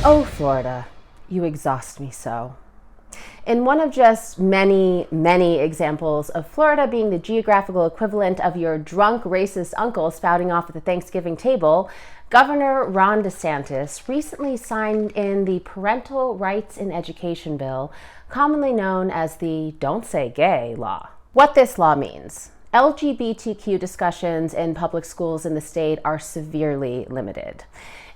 Oh, Florida, you exhaust me so. In one of just many, many examples of Florida being the geographical equivalent of your drunk racist uncle spouting off at the Thanksgiving table, Governor Ron DeSantis recently signed in the Parental Rights in Education bill, commonly known as the Don't Say Gay law. What this law means: LGBTQ discussions in public schools in the state are severely limited.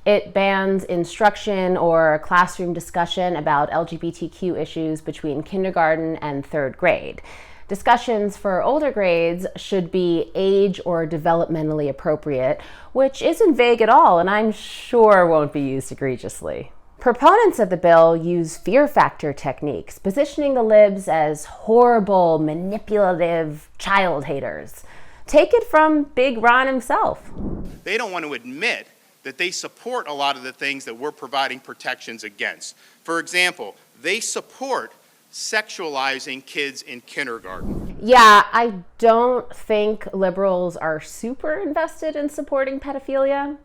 It bans instruction or classroom discussion about LGBTQ issues between kindergarten and third grade. Discussions for older grades should be age or developmentally appropriate, which isn't vague at all and I'm sure won't be used egregiously. Proponents of the bill use fear factor techniques, positioning the libs as horrible, manipulative child haters. Take it from Bigron himself. They don't want to admit that they support a lot of the things that we're providing protections against. For example, they support sexualizing kids in kindergarten. Yeah, I don't think liberals are super invested in supporting pedophilia,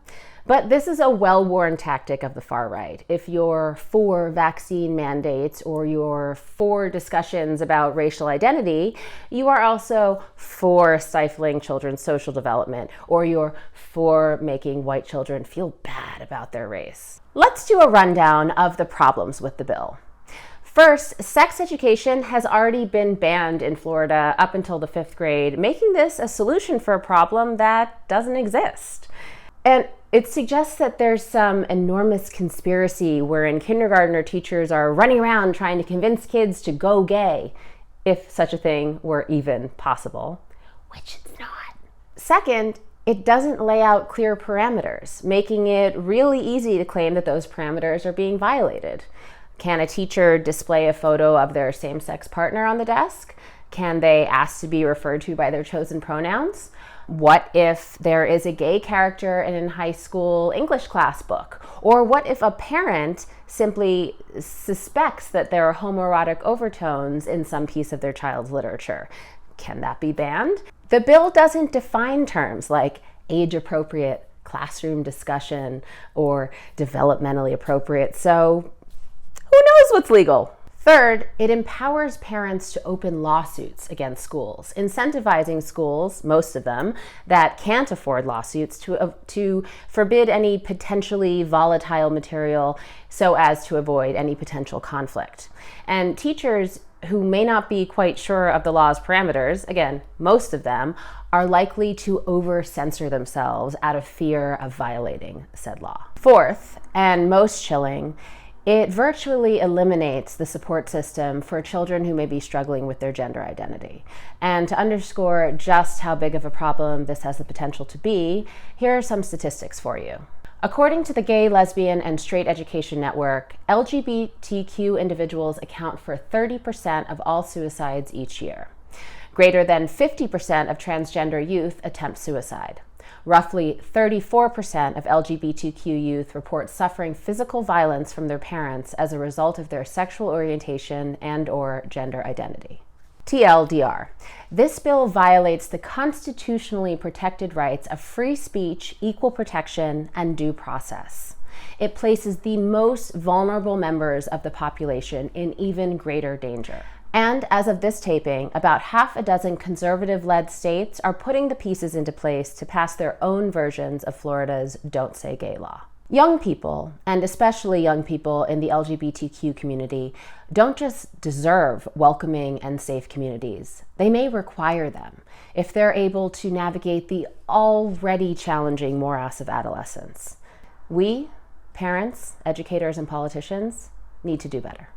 but this is a well-worn tactic of the far right. If you're for vaccine mandates or you're for discussions about racial identity, you are also for stifling children's social development, or you're for making white children feel bad about their race. Let's do a rundown of the problems with the bill. First, sex education has already been banned in Florida up until the 5th grade, making this a solution for a problem that doesn't exist. And it suggests that there's some enormous conspiracy wherein kindergartner teachers are running around trying to convince kids to go gay, if such a thing were even possible, which it's not. Second, it doesn't lay out clear parameters, making it really easy to claim that those parameters are being violated. Can a teacher display a photo of their same-sex partner on the desk? Can they ask to be referred to by their chosen pronouns? What if there is a gay character in a high school English class book? Or what if a parent simply suspects that there are homoerotic overtones in some piece of their child's literature? Can that be banned? The bill doesn't define terms like age-appropriate classroom discussion or developmentally appropriate, so who knows what's legal? Third, it empowers parents to open lawsuits against schools, incentivizing schools, most of them, that can't afford lawsuits to forbid any potentially volatile material so as to avoid any potential conflict. And teachers who may not be quite sure of the law's parameters, again, most of them, are likely to over-censor themselves out of fear of violating said law. Fourth, and most chilling, it virtually eliminates the support system for children who may be struggling with their gender identity. And to underscore just how big of a problem this has the potential to be, here are some statistics for you. According to the Gay, Lesbian, and Straight Education Network, LGBTQ individuals account for 30% of all suicides each year. Greater than 50% of transgender youth attempt suicide. Roughly 34% of LGBTQ youth report suffering physical violence from their parents as a result of their sexual orientation and/or gender identity. TLDR. This bill violates the constitutionally protected rights of free speech, equal protection, and due process. It places the most vulnerable members of the population in even greater danger. And as of this taping, about half a dozen conservative-led states are putting the pieces into place to pass their own versions of Florida's Don't Say Gay law. Young people, and especially young people in the LGBTQ community, don't just deserve welcoming and safe communities. They may require them if they're able to navigate the already challenging morass of adolescence. We, parents, educators, and politicians, need to do better.